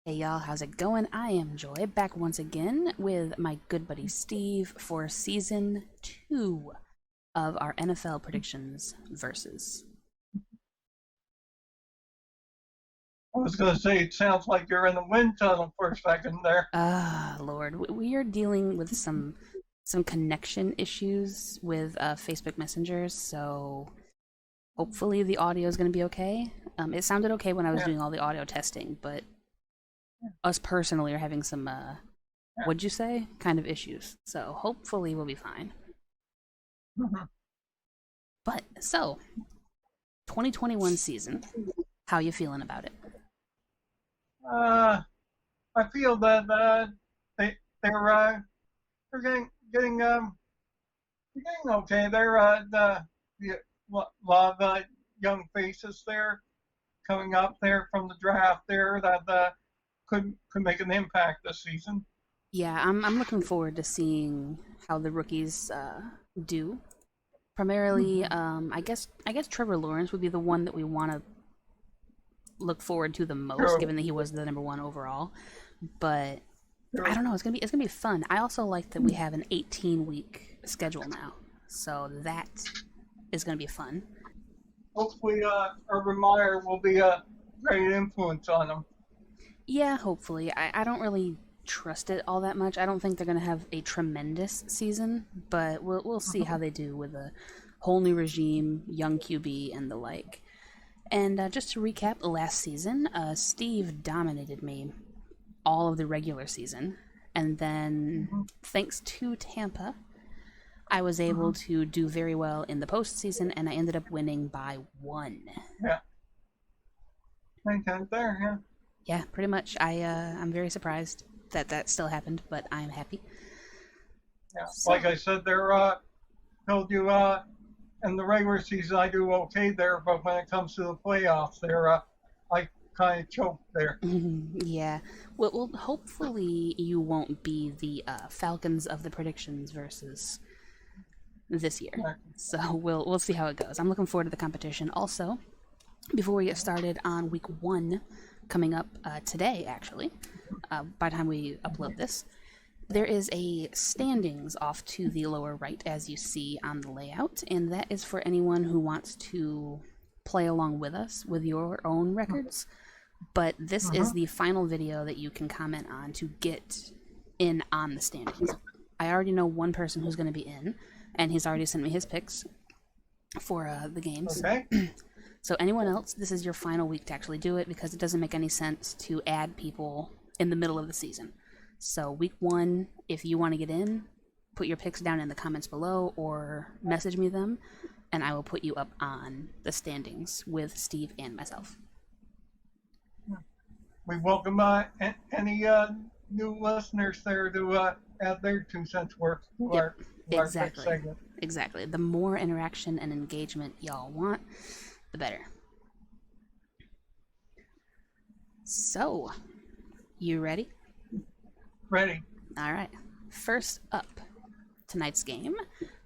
Hey y'all, how's it going? I am Joy, back once again with my good buddy Steve for season 2 of our NFL predictions versus. I was going to say, it sounds like you're in the wind tunnel for a second there. Lord, we are dealing with some connection issues with Facebook Messengers, so hopefully the audio is going to be okay. It sounded okay when I was Yeah, doing all the audio testing, but us personally are having some, yeah. what'd you say? Kind of issues. So hopefully we'll be fine. Mhm. But, so, 2021 season, how you feeling about it? Uh, I feel that they they're getting okay. The lot of young faces there coming up there from the draft there that could make an impact this season. Yeah, I'm looking forward to seeing how the rookies do. Primarily, Mhm. I guess Trevor Lawrence would be the one that we want to look forward to the most, True, given that he was the number one overall. But I true. don't know, it's gonna be fun. I also like that we have an 18-week schedule now, so that is gonna be fun. Hopefully, Urban Meyer will be a great influence on them. Yeah, hopefully. I don't really trust it all that much. I don't think they're gonna have a tremendous season, but we'll see how they do with a whole new regime, young QB, and the like. And just to recap, last season, Steve dominated me all of the regular season, and then Mhm. thanks to Tampa, I was able Mhm. to do very well in the postseason, and I ended up winning by one. Yeah, maintained there. Yeah. Yeah, pretty much. I'm very surprised that that still happened, but I'm happy. Yeah, like So I said, there told you in the regular season I do okay there, but when it comes to the playoffs, there I kind of choke there. yeah. Well, hopefully you won't be the Falcons of the predictions versus this year. Yeah. So we'll see how it goes. I'm looking forward to the competition. Also, before we get started on week 1, coming up today, actually, by the time we upload this, there is a standings off to the lower right, as you see on the layout, and that is for anyone who wants to play along with us with your own records. But this is Mm-hmm. the final video that you can comment on to get in on the standings. I already know one person who's going to be in, and he's already sent me his picks for the games. Okay. So anyone else, this is your final week to actually do it because it doesn't make any sense to add people in the middle of the season. So week 1, if you want to get in, put your picks down in the comments below or message me them, and I will put you up on the standings with Steve and myself. We welcome any new listeners there to add their 2 cents worth Yep, to our pick exactly. segment. Exactly. The more interaction and engagement y'all want, the better. So, you ready? Ready? All right. First up, tonight's game,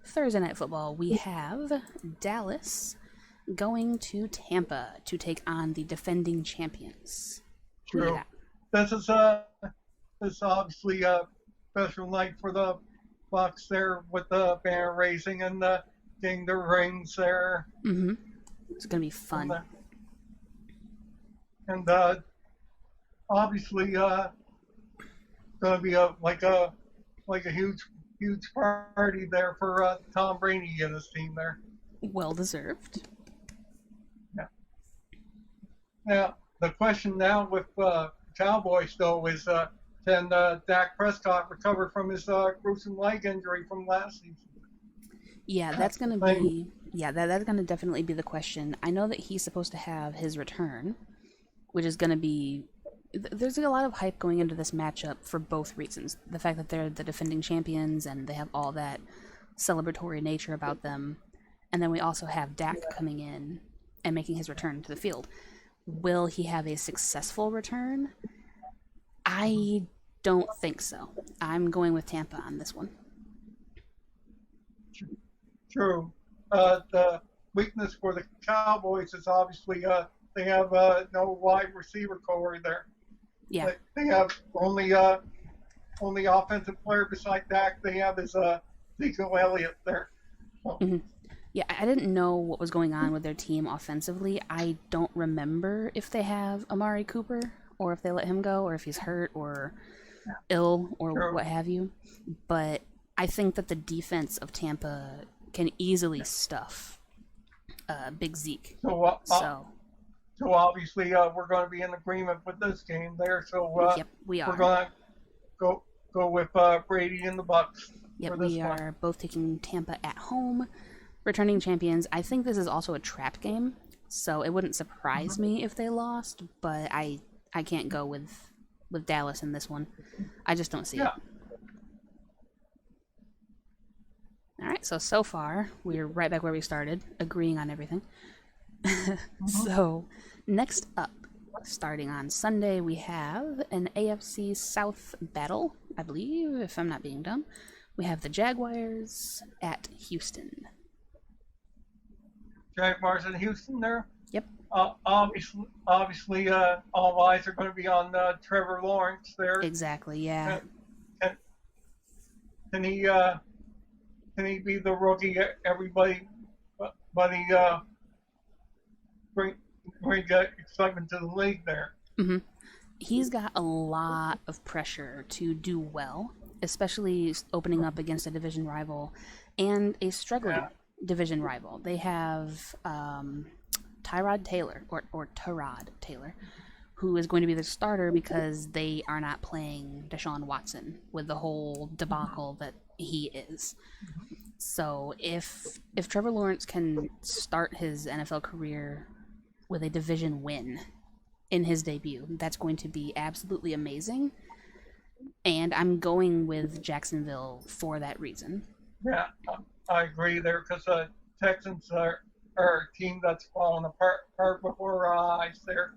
Thursday Night Football, we have Dallas going to Tampa to take on the defending champions. Who you True. got? This is this is obviously a special night for the Bucks there with the banner raising and getting the rings there Mm-hmm. It's gonna be and fun. and obviously going to be a huge party there for Tom Brady and his team there. Well deserved. Yeah. Now the question now with Cowboys though is can Dak Prescott recover from his gruesome leg injury from last season? Yeah, That's that's the gonna thing. be that's gonna definitely be the question. I know that he's supposed to have his return, which is gonna be there's a lot of hype going into this matchup for both reasons. The fact that they're the defending champions and they have all that celebratory nature about them. And then we also have Dak coming in and making his return to the field. Will he have a successful return? I don't think so. I'm going with Tampa on this one. True. The weakness for the Cowboys is obviously they have no wide receiver core there. Yeah. They have only offensive player beside Dak they have is Ezekiel Elliott there. So, hmm Yeah, I didn't know what was going on with their team offensively. I don't remember if they have Amari Cooper or if they let him go or if he's hurt or ill or true. what have you. But I think that the defense of Tampa can easily stuff Big Zeke. So, So, so obviously we're going to be in agreement with this game there. So yep, we we're are. going to go with Brady and the Bucks Yep, for this we one. are both taking Tampa at home, returning champions. I think this is also a trap game, so it wouldn't surprise me if they lost, but I can't go with Dallas in this one. I just don't see it. Yeah. All right, so far we're right back where we started, agreeing on everything. So next up, starting on Sunday, we have an AFC South battle, I believe, if I'm not being dumb. We have the Jaguars at Houston. Jaguars in Houston there. Yep. Obviously, all eyes are going to be on Trevor Lawrence there. Exactly, yeah. Can, can he be the rookie everybody bring excitement to the league there? hmm He's got a lot of pressure to do well, especially opening up against a division rival and a struggling division rival. They have Tyrod Taylor, or Tyrod Taylor, who is going to be the starter because they are not playing Deshaun Watson with the whole debacle that he is. So if Trevor Lawrence can start his NFL career with a division win in his debut, that's going to be absolutely amazing. And I'm going with Jacksonville for that reason. Yeah, I agree there because Texans are a team that's falling apart before our eyes there.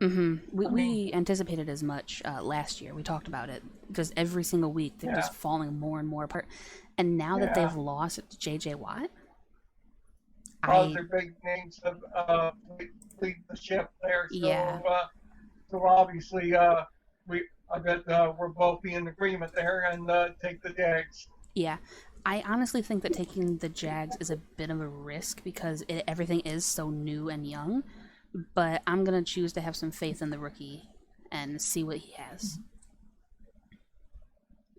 We anticipated as much last year. We talked about it because every single week they're just falling more and more apart. And now that they've lost J.J. Watt, their big names have lead the ship there. So, yeah. So obviously, I bet we're both in agreement there and take the Jags. Yeah. I honestly think that taking the Jags is a bit of a risk because everything is so new and young, but I'm going to choose to have some faith in the rookie and see what he has.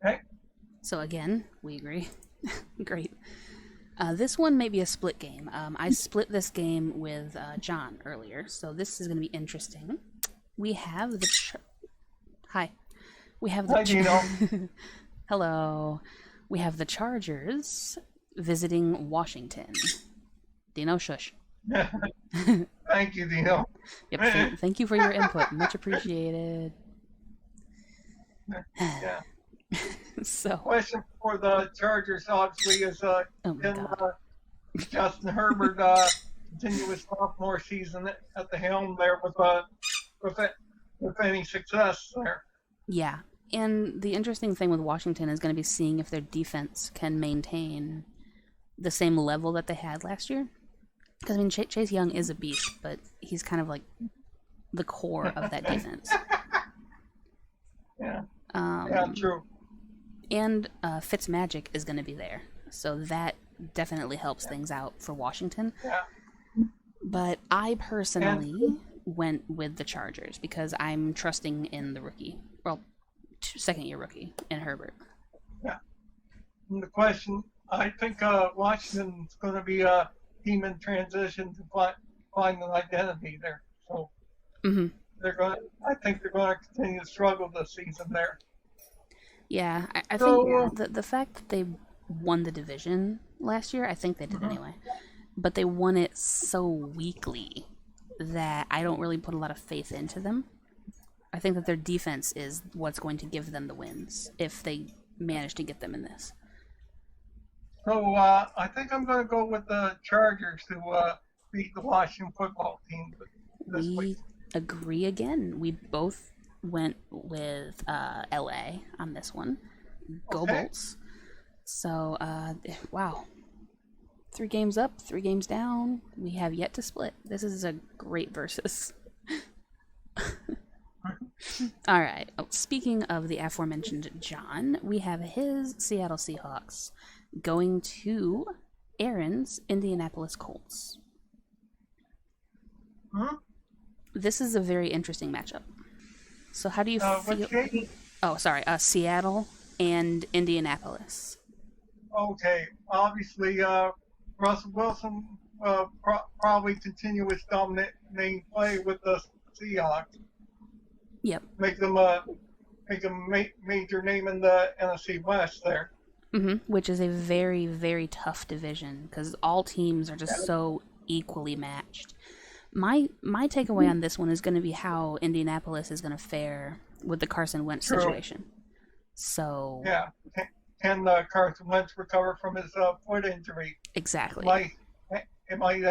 Okay. So again, we agree. Great. This one may be a split game. I split this game with John earlier, so this is going to be interesting. We have the... Hi. We have the... Hi, Dino. Hello. We have the Chargers visiting Washington. Dino, shush. Thank you, Dino. Yep, thank you for your input. Much appreciated. Yeah. So, Question for the Chargers obviously is can Justin Herbert continue his sophomore season at the helm there with any success there? yeah. And the interesting thing with Washington is going to be seeing if their defense can maintain the same level that they had last year. Because, I mean, Chase Young is a beast, but he's kind of like the core of that defense. Yeah. Yeah, true. And Fitzmagic is going to be there. So that definitely helps things out for Washington. Yeah. But I personally went with the Chargers because I'm trusting in the rookie. Well, second-year rookie in Herbert. Yeah. And the question, I think Washington's going to be a team in transition to find an identity there. So I think they're going to continue to struggle this season there. Yeah, I think the fact that they won the division last year, I think they did anyway, but they won it so weakly that I don't really put a lot of faith into them. I think that their defense is what's going to give them the wins if they manage to get them in this. So I think I'm going to go with the Chargers to beat the Washington football team this week. We agree again. We both went with LA on this one. Go Bolts. So, wow. 3 games up, 3 games down. We have yet to split. This is a great versus. All right. Oh, speaking of the aforementioned John, we have his Seattle Seahawks going to Aaron's Indianapolis Colts. Hmm? This is a very interesting matchup. So how do you feel? Which game? Oh, sorry. Seattle and Indianapolis. Okay, obviously, Russell Wilson probably continue his dominating play with the Seahawks. Yep. Make them major name in the NFC West there. Which is a very, very tough division because all teams are just so equally matched. My takeaway on this one is going to be how Indianapolis is going to fare with the Carson Wentz situation. So yeah, can Carson Wentz recover from his foot injury? Exactly. It might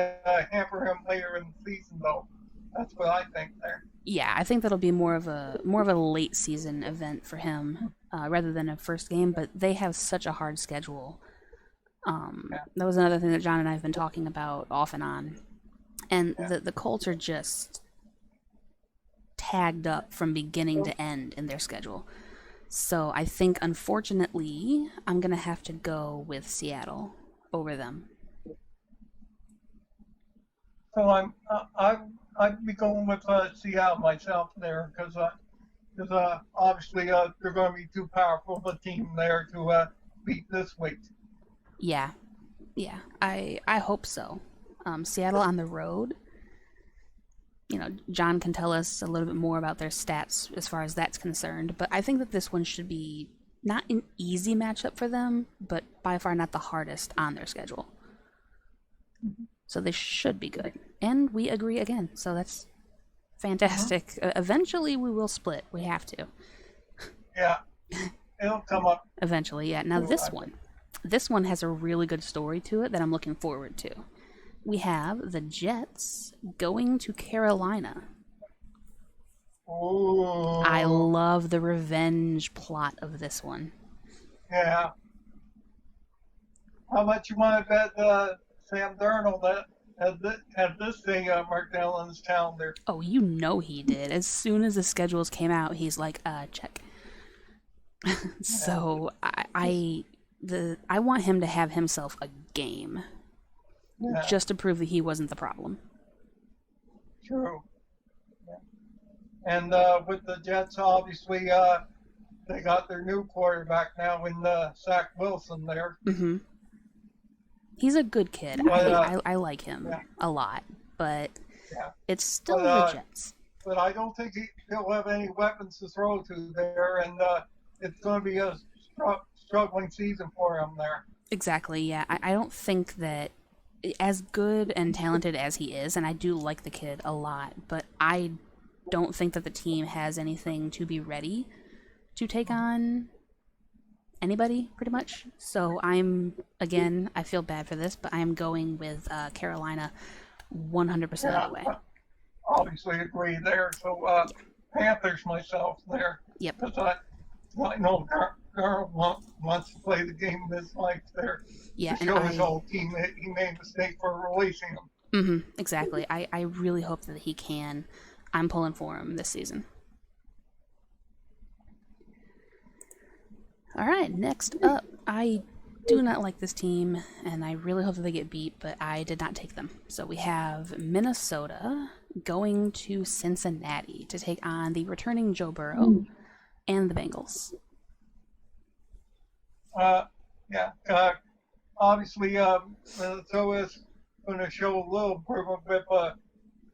hamper him later in the season, though. That's what I think there. Yeah, I think that'll be more of a late season event for him rather than a first game. But they have such a hard schedule. That was another thing that John and I have been talking about off and on. And the Colts are just tagged up from beginning to end in their schedule. So I think, unfortunately, I'm going to have to go with Seattle over them. So I'd be going with Seattle myself there because obviously they're going to be too powerful of a team there to beat this week. Yeah, I hope so. Seattle on the road. You know, John can tell us a little bit more about their stats as far as that's concerned, but I think that this one should be not an easy matchup for them, but by far not the hardest on their schedule. So they should be good. And we agree again, so that's fantastic. Eventually we will split. We have to. Yeah, it'll come up. Eventually, yeah. Now this one has a really good story to it that I'm looking forward to. We have the Jets going to Carolina. Ooh. I love the revenge plot of this one. Yeah. How much you want to bet Sam Darnold that had this thing marked down on his calendar? Oh, you know he did. As soon as the schedules came out, he's like, check. So I want him to have himself a game. Yeah. Just to prove that he wasn't the problem. True. Yeah. And with the Jets, obviously, they got their new quarterback now in Zach Wilson there. Mm-hmm. He's a good kid. But, I like him a lot, but it's still but, the Jets. But I don't think he'll have any weapons to throw to there, and it's going to be a struggling season for him there. Exactly, yeah. I don't think that, as good and talented as he is, and I do like the kid a lot, but I don't think that the team has anything to be ready to take on anybody, pretty much. So I feel bad for this, but I'm going with Carolina 100% of the way. Obviously agree there. So Panthers myself there. Yep. Because I know Darnold wants to play the game of his life there. Yeah, to show his whole team that he made a mistake for releasing him. Mm-hmm, exactly. I really hope that he can. I'm pulling for him this season. All right, next up, I do not like this team, and I really hope that they get beat, but I did not take them. So we have Minnesota going to Cincinnati to take on the returning Joe Burrow and the Bengals. Obviously, Minnesota is going to show a little improvement with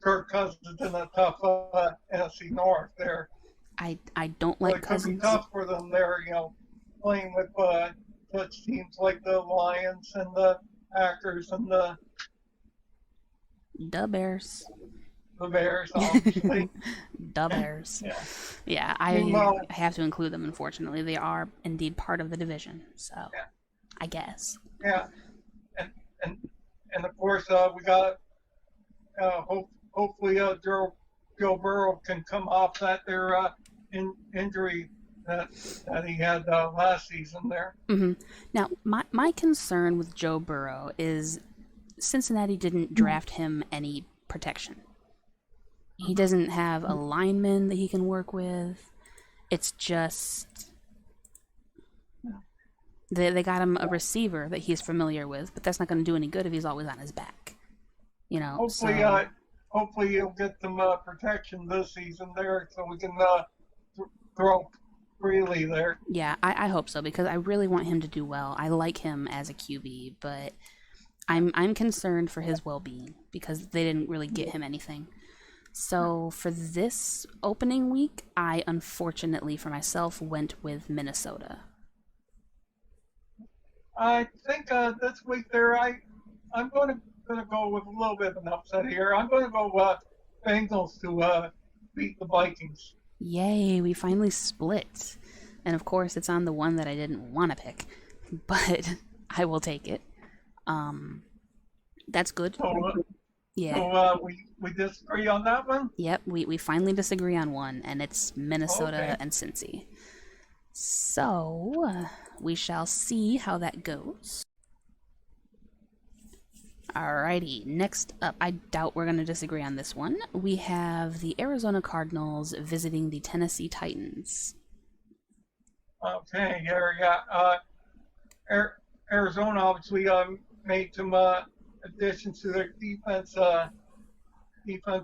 Kirk Cousins in a tough NFC North there. I don't like Cousins. It could be tough for them there, playing with such teams like the Lions and the Packers and the Bears. The Bears, obviously. The Bears. Yeah, I have to include them, unfortunately. They are indeed part of the division, so I guess. Yeah, and of course we got hopefully Joe Burrow can come off that injury that he had last season there. Mm-hmm. Now, my concern with Joe Burrow is Cincinnati didn't draft him any protection. He doesn't have a lineman that he can work with. It's just they got him a receiver that he's familiar with, but that's not going to do any good if he's always on his back. You know. Hopefully he'll get some protection this season there, so we can throw freely there. Yeah, I hope so, because I really want him to do well. I like him as a QB, but I'm concerned for his well-being because they didn't really get him anything. So for this opening week, I unfortunately for myself went with Minnesota. I think this week there, I'm going to go with a little bit of an upset here. I'm going to go Bengals to beat the Vikings. Yay, we finally split. And of course, it's on the one that I didn't want to pick, but I will take it. That's good. Yeah. So we disagree on that one? Yep, we finally disagree on one, and it's Minnesota and Cincy. So, we shall see how that goes. Alrighty, next up, I doubt we're going to disagree on this one. We have the Arizona Cardinals visiting the Tennessee Titans. Okay, here we got Arizona obviously made some additions to their defense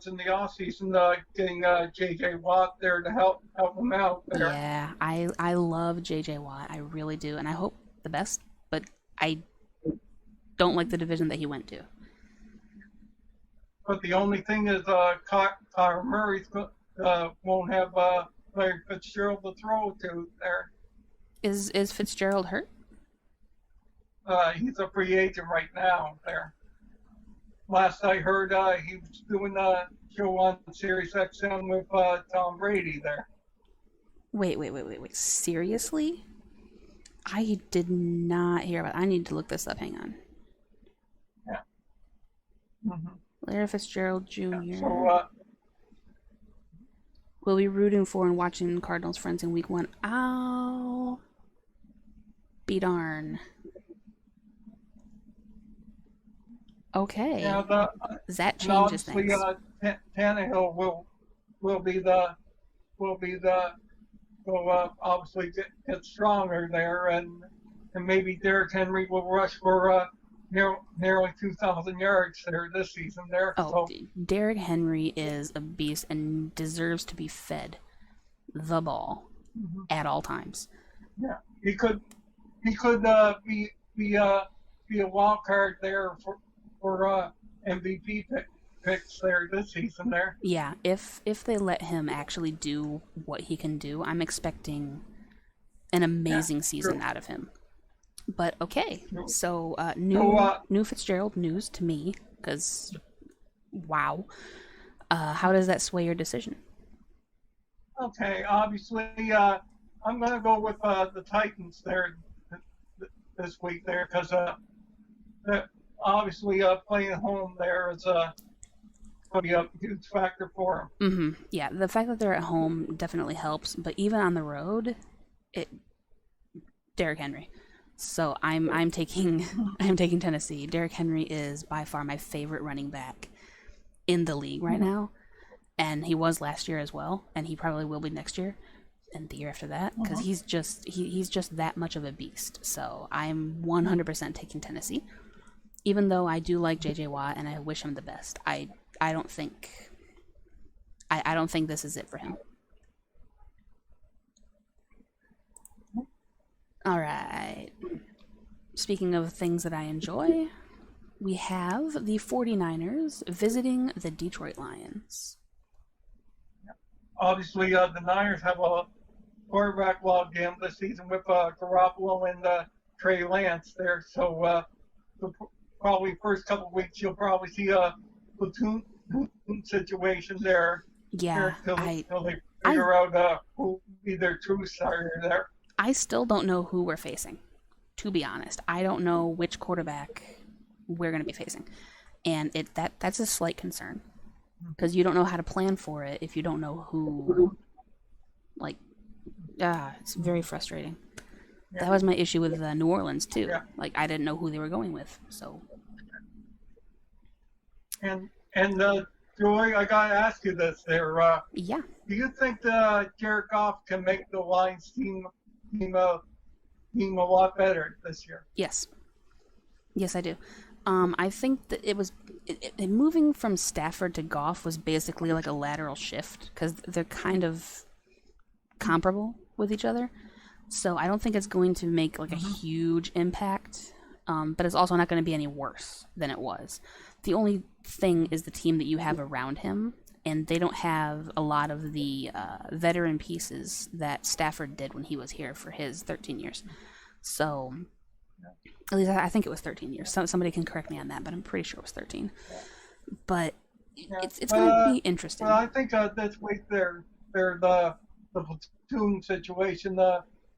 in the offseason, getting J.J. Watt there to help them out there. Yeah, I love J.J. Watt. I really do, and I hope the best, but I don't like the division that he went to. But the only thing is Kyler Murray won't have Larry Fitzgerald to throw to there. Is Fitzgerald hurt? He's a free agent right now there. Last I heard, he was doing a show on Sirius XM with Tom Brady there. Wait. Seriously? I did not hear about it. I need to look this up. Hang on. Yeah. Mm-hmm. Larry Fitzgerald Jr. Yeah, so, we'll be rooting for and watching Cardinals friends in week 1. Ow. Be darn. Okay. Yeah, that changes things. Tannehill will obviously get stronger there, and maybe Derrick Henry will rush for nearly 2,000 yards there this season there. Oh, so. Derrick Henry is a beast and deserves to be fed the ball at all times. Yeah, he could be a wild card there for MVP picks there this season there. Yeah, if they let him actually do what he can do, I'm expecting an amazing season out of him. But okay, so new Fitzgerald news to me, because wow. How does that sway your decision? Okay, obviously I'm going to go with the Titans there this week there, because obviously playing at home there is going to be a huge factor for them. Yeah, the fact that they're at home definitely helps, but even on the road, Derrick Henry. So I'm taking Tennessee. Derrick Henry is by far my favorite running back in the league right now, and he was last year as well, and he probably will be next year and the year after that, because he's just that much of a beast. So I'm 100% taking Tennessee, even though I do like J.J. Watt and I wish him the best. I don't think this is it for him. All right. Speaking of things that I enjoy, we have the 49ers visiting the Detroit Lions. Obviously, the Niners have a quarterback log game this season with Garoppolo and Trey Lance there. So probably first couple of weeks you'll probably see a platoon situation there. Yeah, until they figure out who will be their true starter there. I still don't know who we're facing, to be honest. I don't know which quarterback we're going to be facing. And that's a slight concern, because you don't know how to plan for it if you don't know who. It's very frustrating. Yeah. That was my issue with New Orleans, too. Yeah. I didn't know who they were going with, so. And Joey, I gotta ask you this there. Yeah. Do you think Jared Goff can make the Lions team a lot better this year? Yes. Yes, I do. I think that moving from Stafford to Goff was basically like a lateral shift because they're kind of comparable with each other. So I don't think it's going to make like a huge impact, but it's also not going to be any worse than it was. The only thing is the team that you have around him, and they don't have a lot of the veteran pieces that Stafford did when he was here for his 13 years. So, at least I think it was 13 years. Somebody can correct me on that, but I'm pretty sure it was 13. But it's going to be interesting. Well, I think this week the platoon situation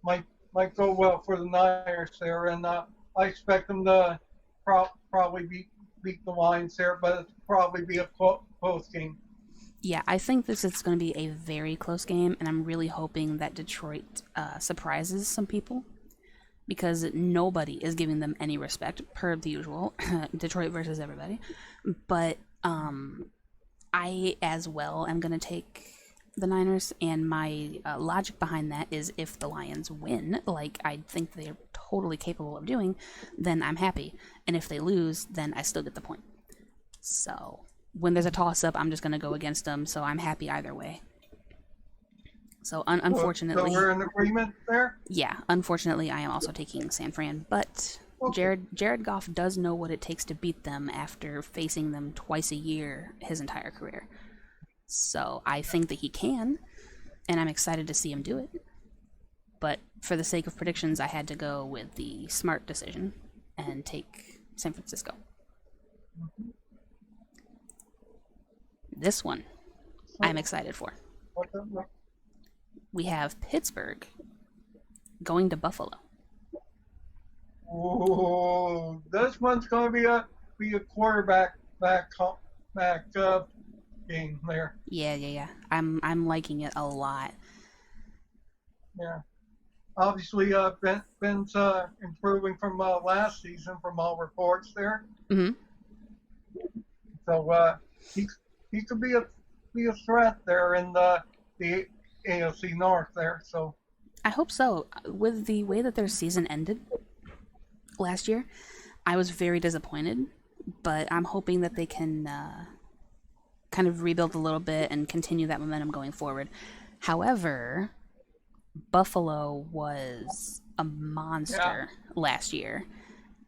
might go well for the Niners there, and I expect them to probably beat the Lions there, but it'll probably be a close game. Yeah, I think this is going to be a very close game, and I'm really hoping that Detroit surprises some people, because nobody is giving them any respect, per the usual. Detroit versus everybody. But I, as well, am going to take the Niners, and my logic behind that is if the Lions win, like I think they're totally capable of doing, then I'm happy. And if they lose, then I still get the point. So, when there's a toss-up, I'm just going to go against them, so I'm happy either way. So, unfortunately... So we're in agreement there? Yeah, unfortunately, I am also taking San Fran, but okay. Jared Goff does know what it takes to beat them after facing them twice a year his entire career. So, I think that he can, and I'm excited to see him do it. But for the sake of predictions, I had to go with the smart decision and take San Francisco. Mm-hmm. This one, I'm excited for. We have Pittsburgh going to Buffalo. Oh, this one's going to be a quarterback game there. Yeah. I'm liking it a lot. Yeah. Obviously, Ben's improving from last season from all reports there. Mm-hmm. So he could be a threat there in the AFC North there. So I hope so. With the way that their season ended last year, I was very disappointed. But I'm hoping that they can kind of rebuild a little bit and continue that momentum going forward. However, Buffalo was a monster last year.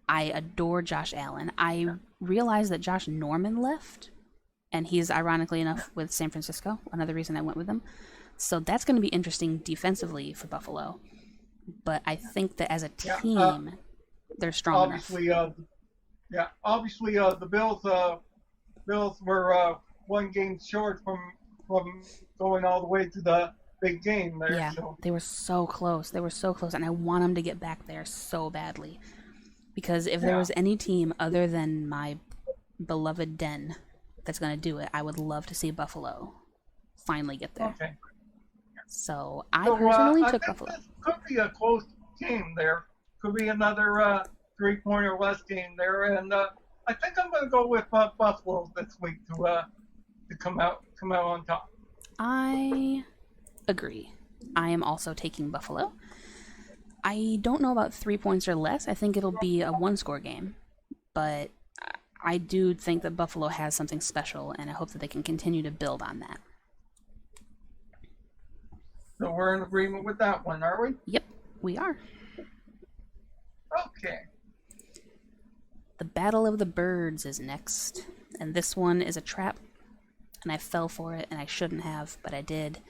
I adore Josh Allen. I realized that Josh Norman left, and he's ironically enough with San Francisco, another reason I went with them. So that's going to be interesting defensively for Buffalo. But I think that as a team, they're strong enough. Obviously, the Bills were one game short from going all the way to the big game there. Yeah, so. They were so close. And I want them to get back there so badly. Because if there was any team other than my beloved Den that's going to do it, I would love to see Buffalo finally get there. Okay. So I personally took Buffalo. This could be a close game there. Could be another 3-point or less game there, and I think I'm going to go with Buffalo this week to come out on top. I agree. I am also taking Buffalo. I don't know about 3 points or less. I think it'll be a 1-score game, but I do think that Buffalo has something special, and I hope that they can continue to build on that. So we're in agreement with that one, are we? Yep, we are. Okay. The Battle of the Birds is next, and this one is a trap, and I fell for it, and I shouldn't have, but I did.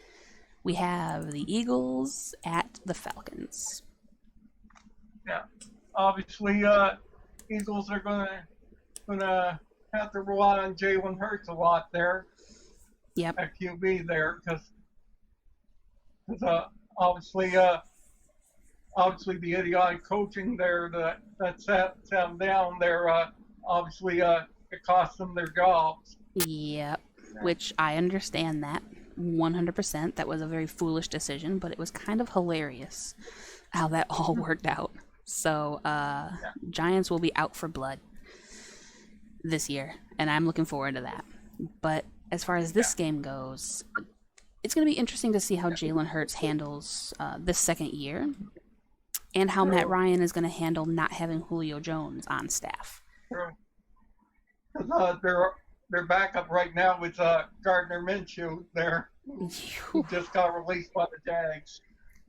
We have the Eagles at the Falcons. Yeah, obviously, Eagles are gonna have to rely on Jalen Hurts a lot there. Yep. At QB there, because obviously the idiotic coaching there that sat them down there, obviously it cost them their jobs. Yep, which I understand that 100%. That was a very foolish decision, but it was kind of hilarious how that all worked out. So Giants will be out for blood this year, and I'm looking forward to that. But as far as this game goes, it's going to be interesting to see how Jalen Hurts handles this second year, and how Matt True. Ryan is going to handle not having Julio Jones on staff. True. 'Cause, their backup right now is Gardner Minshew there, who just got released by the Jags.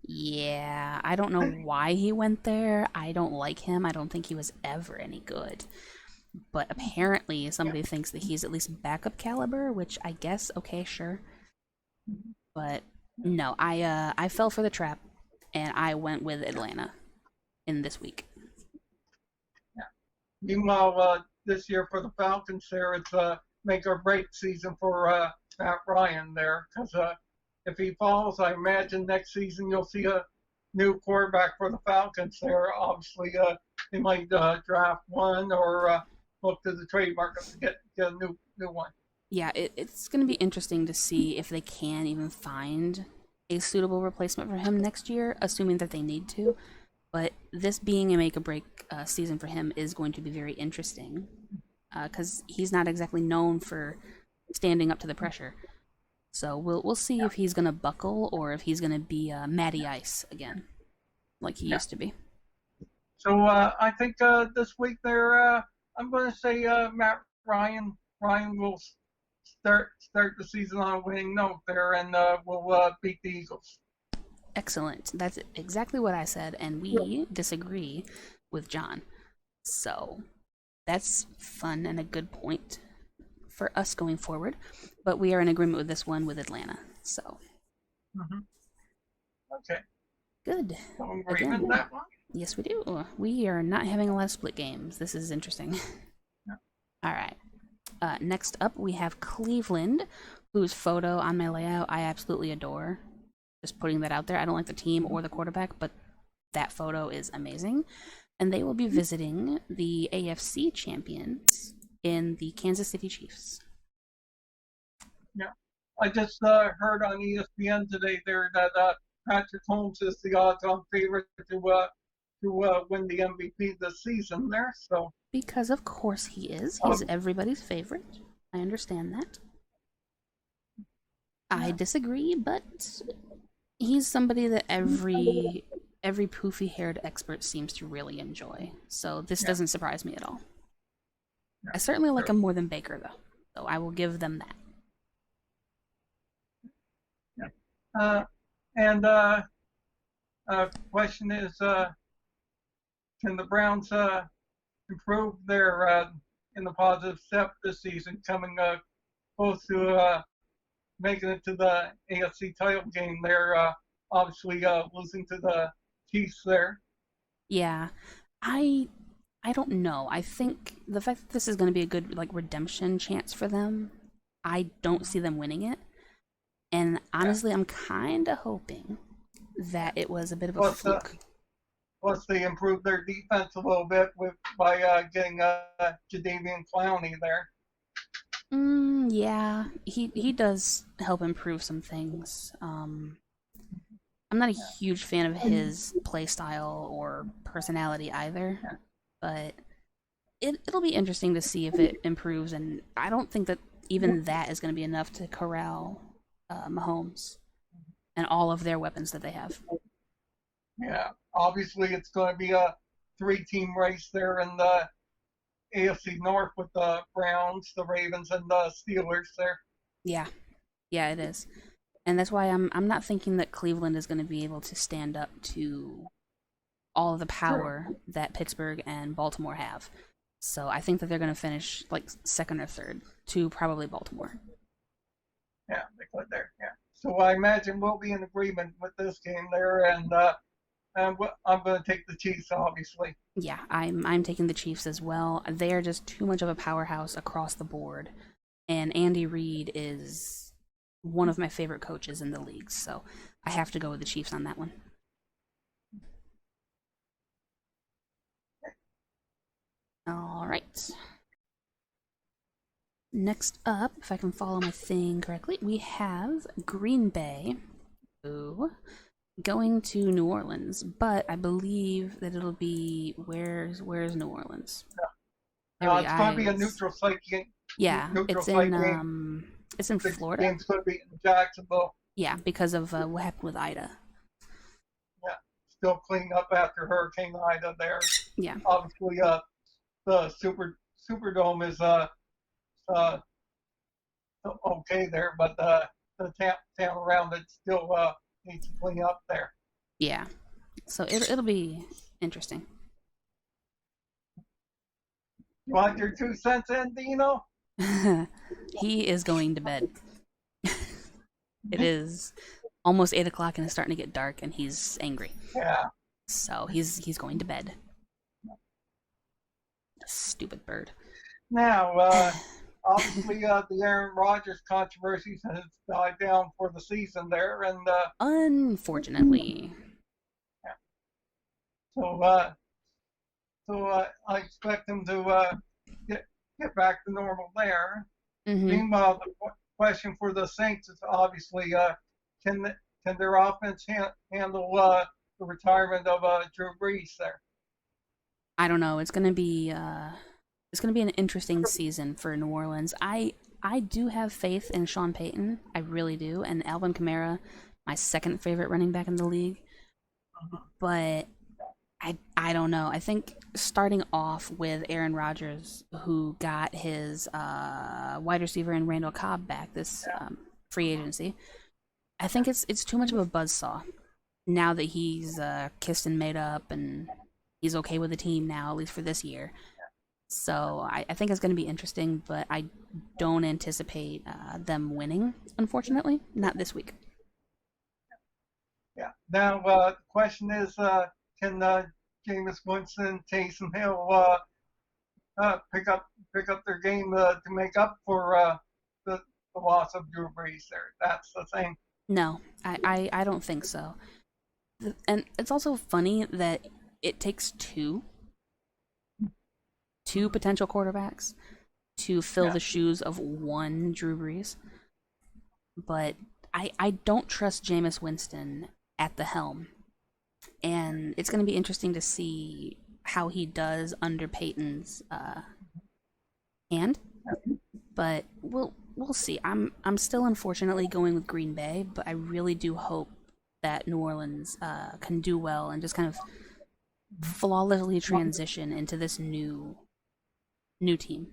Yeah, I don't know why he went there. I don't like him. I don't think he was ever any good. But apparently Yeah. somebody thinks that he's at least backup caliber, which I guess, okay, sure. But no, I fell for the trap and I went with Atlanta in this week. Meanwhile, this year for the Falcons, there it's a make or break season for Matt Ryan there, because if he falls, I imagine next season you'll see a new quarterback for the Falcons there. Obviously, they might draft one or look to the trade market to get a new one. Yeah, it's going to be interesting to see if they can even find a suitable replacement for him next year, assuming that they need to. But this being a make or break season for him is going to be very interesting, because he's not exactly known for standing up to the pressure. So we'll see if he's going to buckle or if he's going to be Matty Ice again, like he used to be. So I think this week there, I'm going to say Matt Ryan. Ryan will start the season on a winning note there, and will beat the Eagles. Excellent. That's exactly what I said, and we disagree with John. So that's fun and a good point for us going forward. But we are in agreement with this one with Atlanta. So Mm-hmm. Okay. good. So agreement that one. Yes, we do. We are not having a lot of split games. This is interesting. Yeah. All right. Next up, we have Cleveland, whose photo on my layout I absolutely adore. Just putting that out there. I don't like the team or the quarterback, but that photo is amazing. And they will be visiting the AFC champions in the Kansas City Chiefs. Yeah. I just heard on ESPN today there that Patrick Holmes is the odds-on favorite to win the MVP this season there. So Because of course he is. He's everybody's favorite. I understand that. I disagree, but he's somebody that every poofy-haired expert seems to really enjoy. So this doesn't surprise me at all. I certainly like him more than Baker, though. So I will give them that. And question is, can the Browns improve their in the positive step this season, coming close to making it to the AFC title game? They're obviously losing to the Chiefs there. Yeah, I don't know. I think the fact that this is going to be a good redemption chance for them, I don't see them winning it. And honestly, I'm kind of hoping that it was a bit of a fluke. Plus, they improved their defense a little bit by getting Jadeveon Clowney there. Yeah, he does help improve some things. I'm not a huge fan of his play style or personality either, but it'll be interesting to see if it improves. And I don't think that even that is going to be enough to corral Mahomes and all of their weapons that they have. Yeah, obviously it's going to be a three-team race there in the AFC North with the Browns, the Ravens, and the Steelers there. Yeah, it is, and that's why I'm not thinking that Cleveland is going to be able to stand up to all of the power that Pittsburgh and Baltimore have. So I think that they're going to finish second or third to probably Baltimore. Yeah, they could there. Yeah. So I imagine we'll be in agreement with this game there, and I'm going to take the Chiefs, obviously. Yeah, I'm taking the Chiefs as well. They are just too much of a powerhouse across the board, and Andy Reid is one of my favorite coaches in the league, so I have to go with the Chiefs on that one. All right. Next up, if I can follow my thing correctly, we have Green Bay. Ooh. Going to New Orleans, but I believe that it'll be where's New Orleans? It's going to be a neutral site game. Yeah, neutral it's site in game. It's in The Florida. game's going to be in Jacksonville. Yeah, because of what happened with Ida. Yeah, still cleaning up after Hurricane Ida there. Yeah. Obviously, the Superdome is uh, okay there, but the town around it still needs to clean up there. Yeah. So it'll be interesting. You want your 2 cents in, Dino? He is going to bed. It is almost 8 o'clock and it's starting to get dark, and he's angry. Yeah. So he's going to bed. Stupid bird. Now, obviously, the Aaron Rodgers controversy has died down for the season there, and Unfortunately. so I expect him to get back to normal there. Mm-hmm. Meanwhile, the question for the Saints is obviously can can their offense handle the retirement of Drew Brees there? I don't know. It's gonna be an interesting season for New Orleans. I do have faith in Sean Payton. I really do. And Alvin Kamara, my second favorite running back in the league. But I don't know. I think starting off with Aaron Rodgers, who got his wide receiver and Randall Cobb back this free agency, I think it's too much of a buzzsaw now that he's kissed and made up and he's okay with the team now, at least for this year. So I think it's going to be interesting, but I don't anticipate them winning, unfortunately. Not this week. Yeah. Now, the question is, can Jameis Winston, Taysom Hill pick up their game to make up for the loss of Drew Brees there? That's the thing. No, I don't think so. And it's also funny that it takes two potential quarterbacks to fill the shoes of one Drew Brees. But I don't trust Jameis Winston at the helm. And it's going to be interesting to see how he does under Peyton's hand. But we'll see. I'm still unfortunately going with Green Bay, but I really do hope that New Orleans can do well and just kind of flawlessly transition into this new team.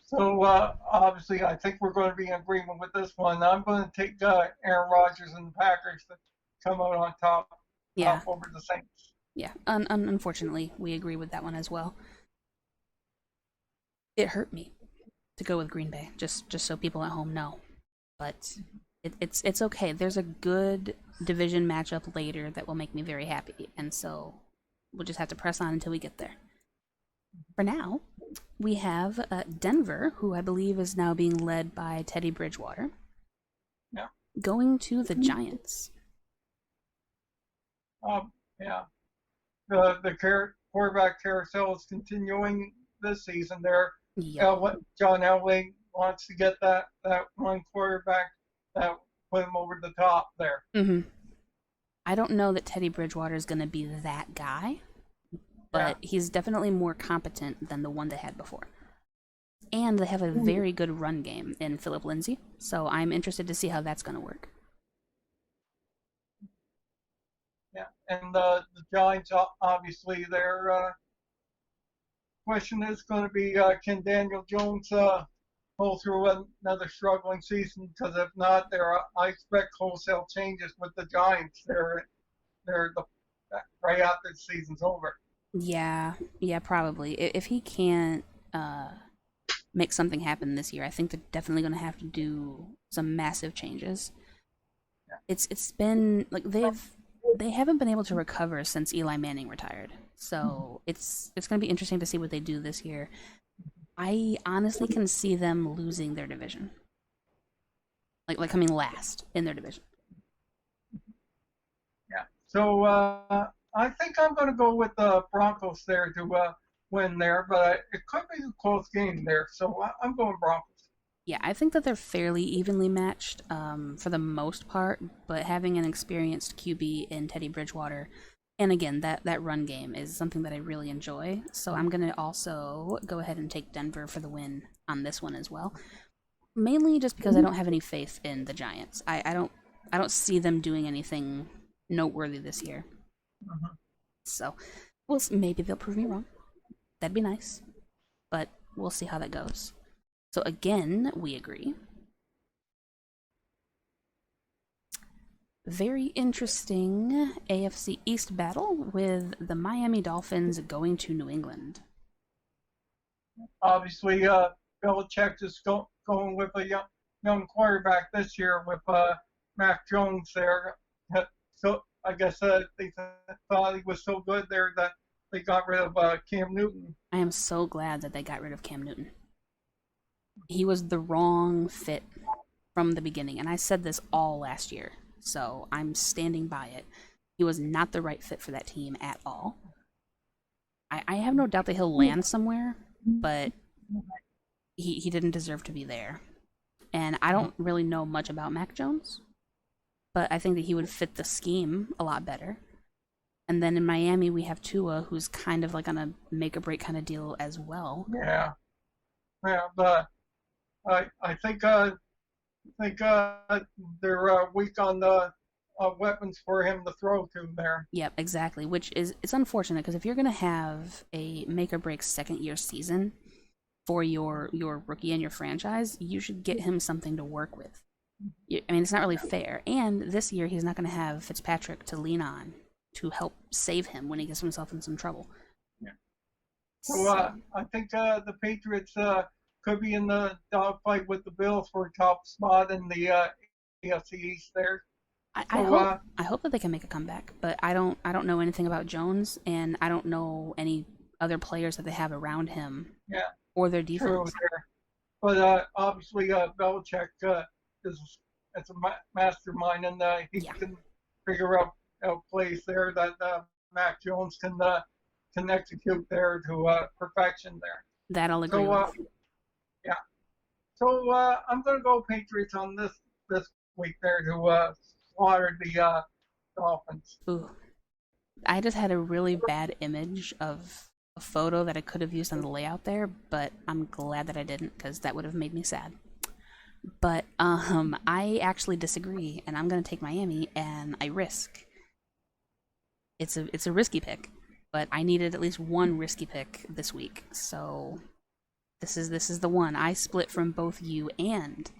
So obviously, I think we're going to be in agreement with this one. I'm going to take Aaron Rodgers and the Packers to come out on top over the Saints. Yeah, unfortunately, we agree with that one as well. It hurt me to go with Green Bay, just so people at home know. But it's okay. There's a good division matchup later that will make me very happy, and so we'll just have to press on until we get there. For now, we have Denver, who I believe is now being led by Teddy Bridgewater, going to the Giants. Yeah. The quarterback carousel is continuing this season there. Yep. John Elway wants to get that one quarterback that put him over the top there. Mm-hmm. I don't know that Teddy Bridgewater is going to be that guy, but he's definitely more competent than the one they had before. And they have a very good run game in Philip Lindsay, so I'm interested to see how that's going to work. Yeah, and the Giants, obviously, their question is going to be, can Daniel Jones pull through another struggling season? Because if not, I expect wholesale changes with the Giants. They're right after the season's over. Yeah, probably. If he can't make something happen this year, I think they're definitely going to have to do some massive changes. Yeah. It's been like they haven't been able to recover since Eli Manning retired. So it's going to be interesting to see what they do this year. I honestly can see them losing their division, like coming last in their division. Yeah. So I think I'm going to go with the Broncos there to win there, but it could be a close game there. So I'm going Broncos. Yeah, I think that they're fairly evenly matched for the most part, but having an experienced QB in Teddy Bridgewater, and again, that run game is something that I really enjoy. So I'm going to also go ahead and take Denver for the win on this one as well. Mainly just because I don't have any faith in the Giants. I don't see them doing anything noteworthy this year. Mhm. So, well, maybe they'll prove me wrong. That'd be nice. But we'll see how that goes. So again, we agree. Very interesting AFC East battle with the Miami Dolphins going to New England. Obviously, Belichick is going with a young quarterback this year with Mac Jones there. So I guess they thought he was so good there that they got rid of Cam Newton. I am so glad that they got rid of Cam Newton. He was the wrong fit from the beginning, and I said this all last year, so I'm standing by it. He was not the right fit for that team at all. I have no doubt that he'll land somewhere, but he didn't deserve to be there. And I don't really know much about Mac Jones, but I think that he would fit the scheme a lot better. And then in Miami, we have Tua, who's kind of like on a make-or-break kind of deal as well. Yeah, but I think they're weak on the weapons for him to throw to there. Yep, exactly. Which is it's unfortunate because if you're gonna have a make-or-break second-year season for your rookie and your franchise, you should get him something to work with. I mean, it's not really fair. And this year, he's not going to have Fitzpatrick to lean on to help save him when he gets himself in some trouble. Yeah. So I think the Patriots could be in the dogfight with the Bills for a top spot in the AFC East there. I hope that they can make a comeback, but I don't know anything about Jones, and I don't know any other players that they have around him. Yeah. Or their defense. But obviously, Belichick is a mastermind, and he can figure out plays there that Mac Jones can execute there to perfection there. That I'll agree with. Yeah. So I'm going to go Patriots on this week there to slaughter the Dolphins. Ooh. I just had a really bad image of a photo that I could have used on the layout there, but I'm glad that I didn't because that would have made me sad. But I actually disagree, and I'm gonna take Miami, and I risk. It's a risky pick, but I needed at least one risky pick this week, so this is the one. I split from both you and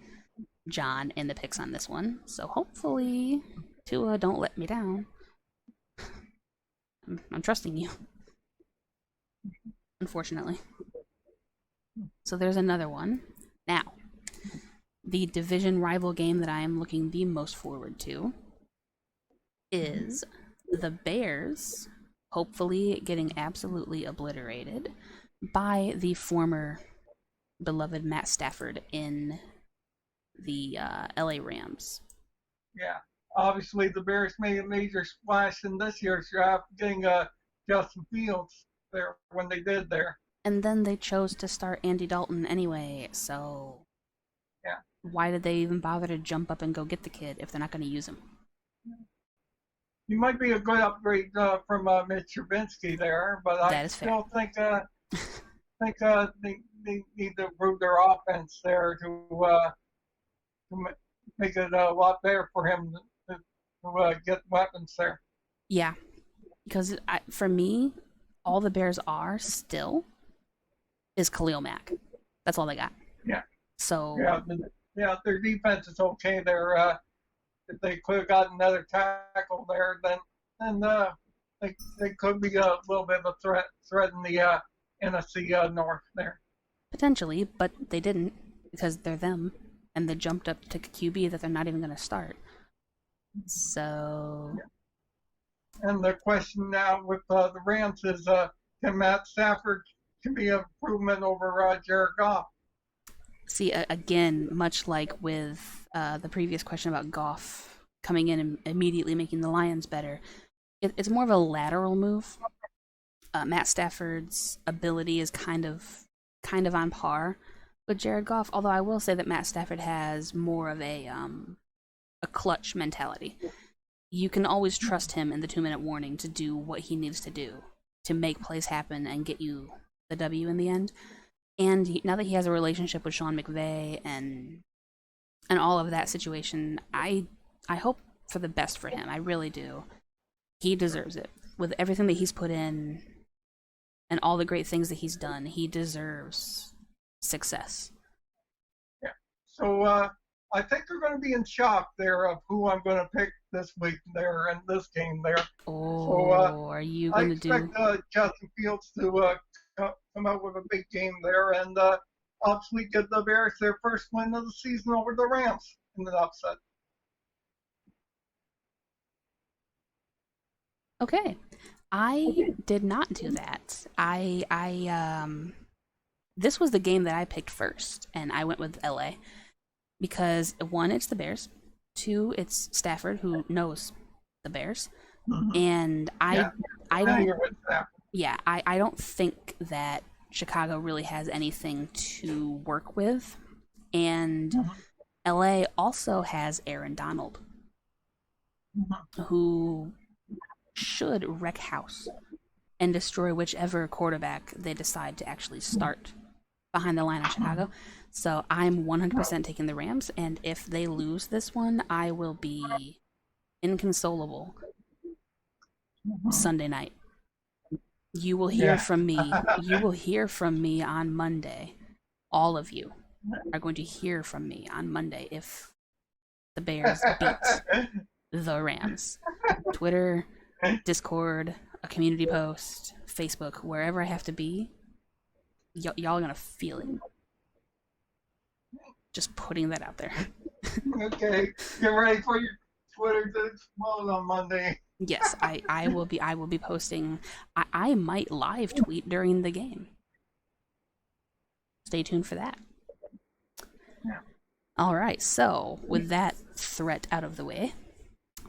John in the picks on this one, so hopefully Tua don't let me down. I'm trusting you. Unfortunately. So there's another one. Now, the division rival game that I am looking the most forward to is the Bears hopefully getting absolutely obliterated by the former beloved Matt Stafford in the LA Rams. Yeah. Obviously, the Bears made a major splash in this year's draft, getting Justin Fields there when they did there. And then they chose to start Andy Dalton anyway, so yeah. Why did they even bother to jump up and go get the kid if they're not going to use him? He might be a good upgrade from Mitch Trubisky there, but I still think they need to improve their offense there to make it a lot better for him to get weapons there. Yeah, because for me, all the Bears are still is Khalil Mack. That's all they got. Yeah. So. Yeah, their defense is okay. If they could have gotten another tackle there, then they could be a little bit of a threat in the NFC North there. Potentially, but they didn't because they're them, and they jumped up to QB that they're not even going to start. So. Yeah. And the question now with the Rams is, can Matt Stafford be an improvement over Jared Goff? See, again, much like with the previous question about Goff coming in and immediately making the Lions better, it's more of a lateral move. Matt Stafford's ability is kind of on par with Jared Goff, although I will say that Matt Stafford has more of a clutch mentality. You can always trust him in the 2-minute warning to do what he needs to do to make plays happen and get you the W in the end. And now that he has a relationship with Sean McVay and all of that situation, I hope for the best for him. I really do. He deserves it. With everything that he's put in and all the great things that he's done, he deserves success. Yeah. So I think they're going to be in shock there of who I'm going to pick this week there and this game there. Oh, So are you I going to expect do? Justin Fields to come out with a big game there and obviously get the Bears their first win of the season over the Rams in the upset. Okay. I did not do that. This was the game that I picked first, and I went with LA because one, it's the Bears, two, it's Stafford who knows the Bears, Mm-hmm. and Yeah, I don't, familiar with that. yeah, I don't think that Chicago really has anything to work with, and Mm-hmm. LA also has Aaron Donald, Mm-hmm. who should wreck house and destroy whichever quarterback they decide to actually start behind the line of Chicago. So I'm 100% taking the Rams, and if they lose this one, I will be inconsolable Mm-hmm. Sunday night. You will hear Yeah. from me. You will hear from me on Monday. All of you are going to hear from me on Monday if the Bears beat the Rams. Twitter, Discord, a community post, Facebook, wherever I have to be, y'all are gonna feel it. Just putting that out there. Okay, get ready for your Twitter to explode on Monday. Yes, I will be posting. I might live tweet during the game. Stay tuned for that. Yeah. All right, so with that threat out of the way,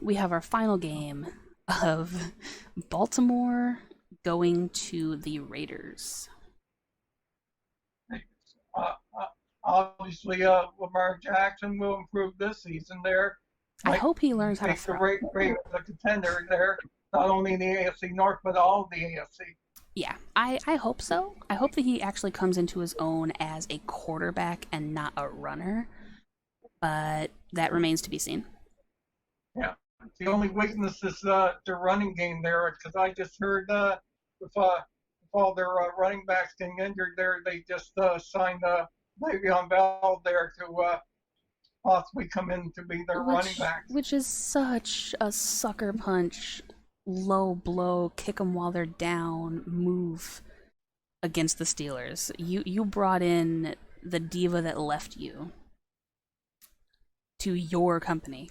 we have our final game of Baltimore going to the Raiders. Uh, uh, Obviously, Lamar Jackson will improve this season there. I Like, hope he learns how to make the throw. Ravens a contender there, not only in the AFC North, but all of the AFC. Yeah, I hope so. I hope that he actually comes into his own as a quarterback and not a runner. But that remains to be seen. Yeah. The only weakness is the running game there, because I just heard if all their running backs getting injured there, they just signed Le'Veon Bell there to possibly come in to be their running backs. Which is such a sucker punch, low blow, kick them while they're down move against the Steelers. You brought in the diva that left you to your company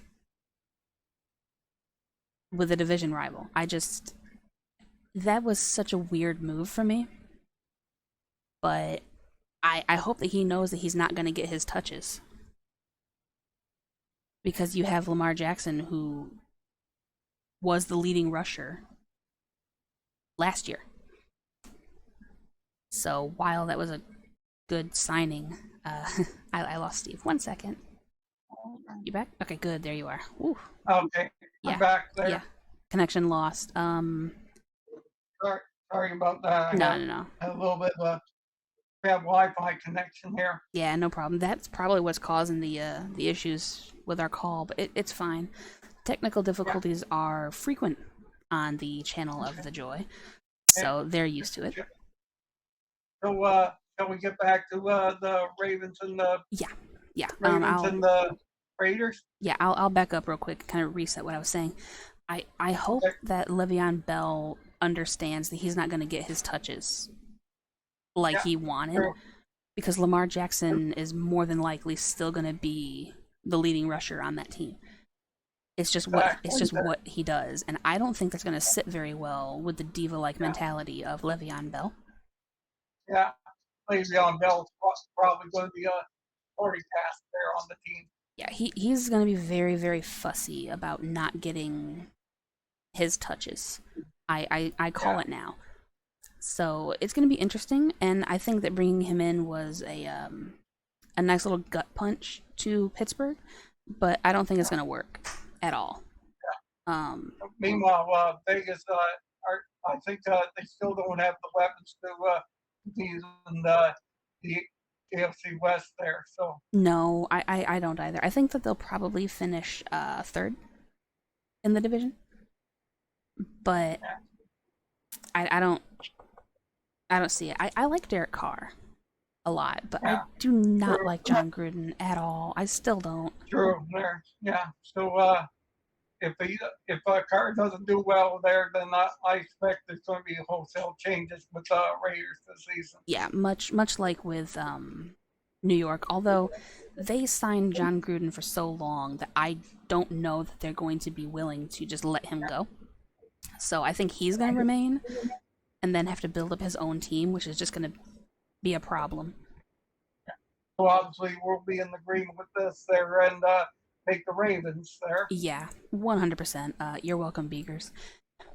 with a division rival. That was such a weird move for me. But I hope that he knows that he's not going to get his touches. Because you have Lamar Jackson, who was the leading rusher last year. So while that was a good signing, I lost Steve. 1 second. You back? Okay, good. There you are. Ooh. Okay, Yeah. I'm back there. Yeah. Connection lost. Sorry about that. No. A little bit of a bad Wi-Fi connection here. Yeah, no problem. That's probably what's causing the issues with our call, but it's fine. Technical difficulties are frequent on the channel of the Joy, so they're used to it. So, shall we get back to the Ravens and the Yeah. Ravens and the Raiders? Yeah, I'll back up real quick, kind of reset what I was saying. I hope that Le'Veon Bell understands that he's not going to get his touches like he wanted, because Lamar Jackson is more than likely still going to be the leading rusher on that team. It's just what he does, and I don't think that's going to sit very well with the diva-like mentality of Le'Veon Bell. Yeah, Le'Veon Bell's probably going to be a party task there on the team. Yeah, he's going to be very, very fussy about not getting his touches. I call it now. So it's going to be interesting, and I think that bringing him in was a nice little gut punch to Pittsburgh, but I don't think it's going to work at all. Meanwhile, Vegas, I think they still don't have the weapons to compete in the AFC West there. So No, I don't either. I think that they'll probably finish third in the division, but yeah, I don't see it. I like Derek Carr a lot, but I yeah, do not true, like John Gruden at all. I still don't. true there. Yeah. So if Carr doesn't do well there, then I expect there's going to be wholesale changes with Raiders this season. Yeah, much like with New York, although they signed John Gruden for so long that I don't know that they're going to be willing to just let him go. So I think he's going to remain and then have to build up his own team, which is just going to be a problem. So obviously we'll be in agreement with this there and take the Ravens there. Yeah, 100%. You're welcome, Beakers.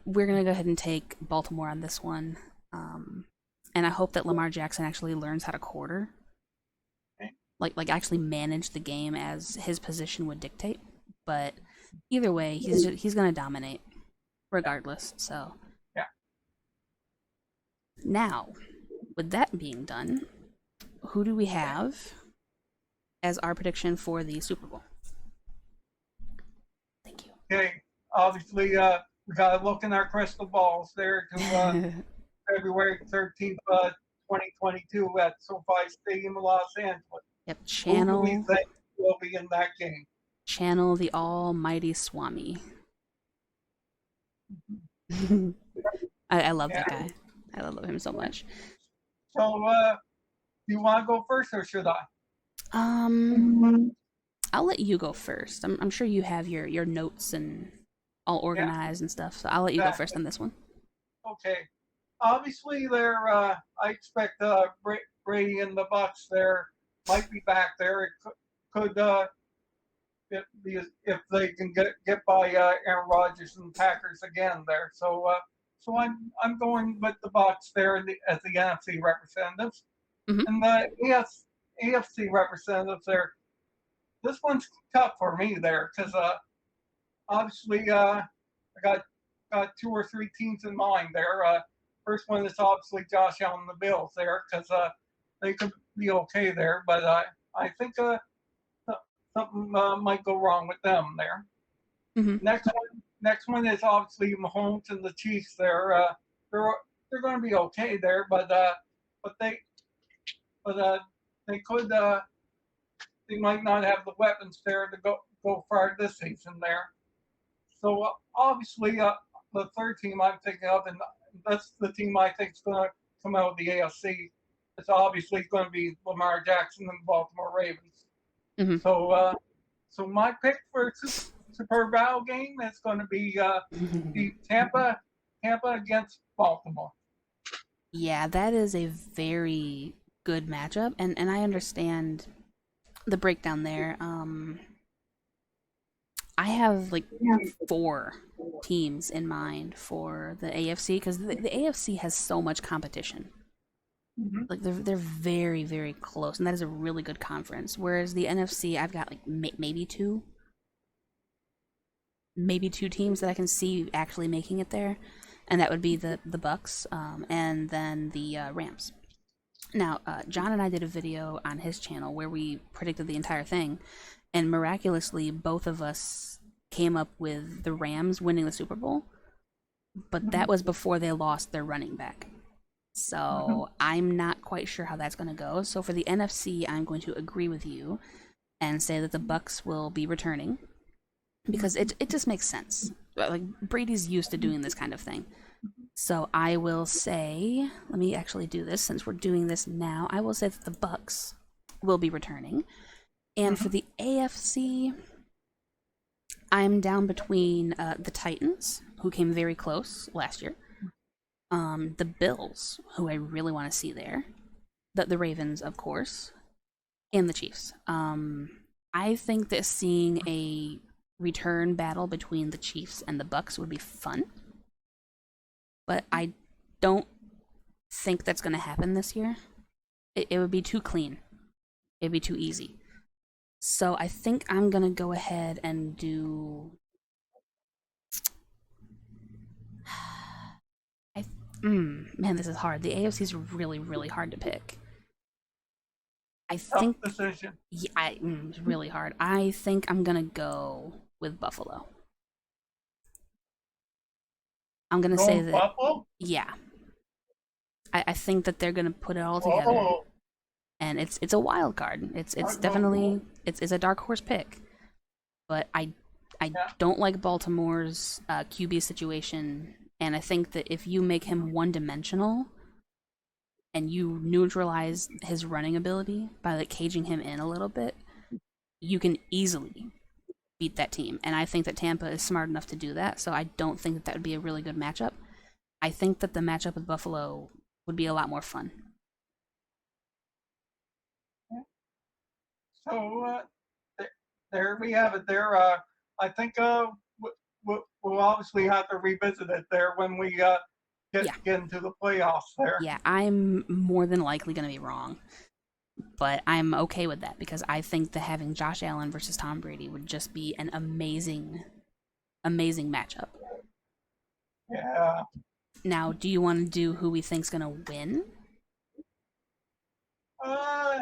We're going to go ahead and take Baltimore on this one. And I hope that Lamar Jackson actually learns how to quarter. Like actually manage the game as his position would dictate. But either way, he's going to dominate regardless. So Yeah. now, with that being done, who do we have as our prediction for the Super Bowl? Thank you. Okay. Obviously, we got to look in our crystal balls there to February 13th, 2022 at SoFi Stadium in Los Angeles. Yep, Who do we think will be in that game? Channel the almighty Swami. I love that guy. I love him so much. So, do you want to go first or should I? I'll let you go first. I'm sure you have your notes and all organized and stuff, so I'll let you go first on this one. Okay. Obviously, there. I expect Brady and the Bucks there might be back there. It could if they can get by Aaron Rodgers and Packers again there. So I'm going with the Bucks there as the NFC representatives, and the AFC representatives there. This one's tough for me there because obviously I got two or three teams in mind there. First one is obviously Josh Allen and the Bills there because they could be okay there, but I think something might go wrong with them there. Next one is obviously Mahomes and the Chiefs there. They're going to be okay there, but they could they might not have the weapons there to go far this season there. So obviously the third team I'm thinking of, and that's the team I think is going to come out of the AFC. It's obviously going to be Lamar Jackson and the Baltimore Ravens. So my pick for Super Bowl game is going to be the Tampa against Baltimore. Yeah, that is a very good matchup, and I understand the breakdown there. I have like 4 teams in mind for the AFC because the AFC has so much competition. Like they're very very close, and that is a really good conference. Whereas the NFC, I've got like maybe two teams that I can see actually making it there, and that would be the Bucks, and then the Rams. Now, John and I did a video on his channel where we predicted the entire thing, and miraculously, both of us came up with the Rams winning the Super Bowl, but that was before they lost their running back. So I'm not quite sure how that's going to go. So for the NFC, I'm going to agree with you and say that the Bucks will be returning because it just makes sense. Like Brady's used to doing this kind of thing. So I will say, let me actually do this since we're doing this now. I will say that the Bucks will be returning. And for the AFC, I'm down between the Titans, who came very close last year, the Bills, who I really want to see there, the Ravens, of course, and the Chiefs. I think that seeing a return battle between the Chiefs and the Bucks would be fun, but I don't think that's going to happen this year. It would be too clean. It'd be too easy. So I think I'm going to go ahead and do... man, this is hard. The AFC is really, really hard to pick. I Tough think decision. yeah, it's really hard. I think I'm gonna go with Buffalo. I'm gonna say Going that Buffalo? yeah. I think that they're gonna put it all together, Oh, and it's a wild card. It's I don't definitely know. it's a dark horse pick, but I Yeah. don't like Baltimore's QB situation, and I think that if you make him one dimensional and you neutralize his running ability by like caging him in a little bit, you can easily beat that team. And I think that Tampa is smart enough to do that, so I don't think that that would be a really good matchup. I think that the matchup with Buffalo would be a lot more fun. So there we have it. There, I think we'll obviously have to revisit it there when we Yeah, get into the playoffs there. yeah, I'm more than likely going to be wrong, but I'm okay with that because I think that having Josh Allen versus Tom Brady would just be an amazing, amazing matchup. Yeah. Now, do you want to do who we think's going to win, Uh,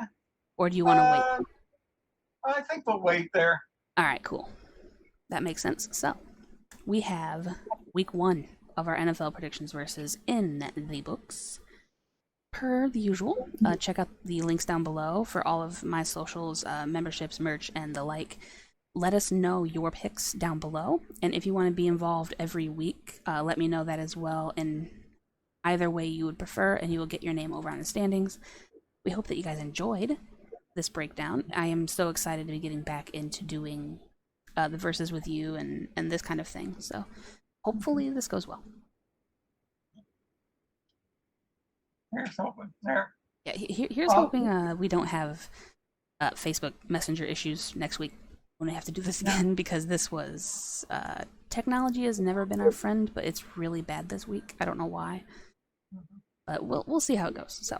or do you want to wait? uh, I think we'll wait there. All right, cool. That makes sense. So, we have week 1 of our NFL predictions versus in the books. Per the usual, check out the links down below for all of my socials, memberships, merch, and the like. Let us know your picks down below, and if you want to be involved every week, let me know that as well. In either way you would prefer, and you will get your name over on the standings. We hope that you guys enjoyed this breakdown. I am so excited to be getting back into doing the verses with you and this kind of thing. So hopefully this goes well. Here's hoping there. Yeah, here's hoping we don't have Facebook Messenger issues next week when we have to do this again because this was technology has never been our friend, but it's really bad this week. I don't know why, but we'll see how it goes. So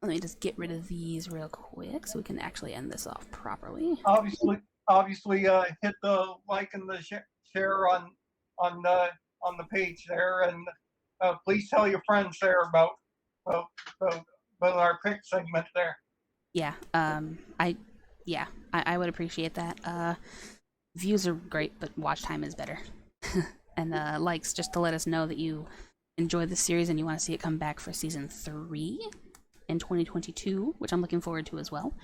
let me just get rid of these real quick so we can actually end this off properly. Obviously, hit the like and the share on the page there, and please tell your friends there about about, about our pick segment there. Yeah, I would appreciate that. Views are great, but watch time is better. And likes just to let us know that you enjoy the series and you want to see it come back for season 3 in 2022, which I'm looking forward to as well.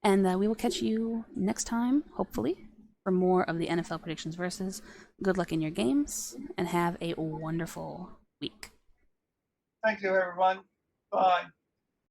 And we will catch you next time, hopefully, for more of the NFL predictions versus. Good luck in your games, and have a wonderful week. Thank you, everyone. Bye.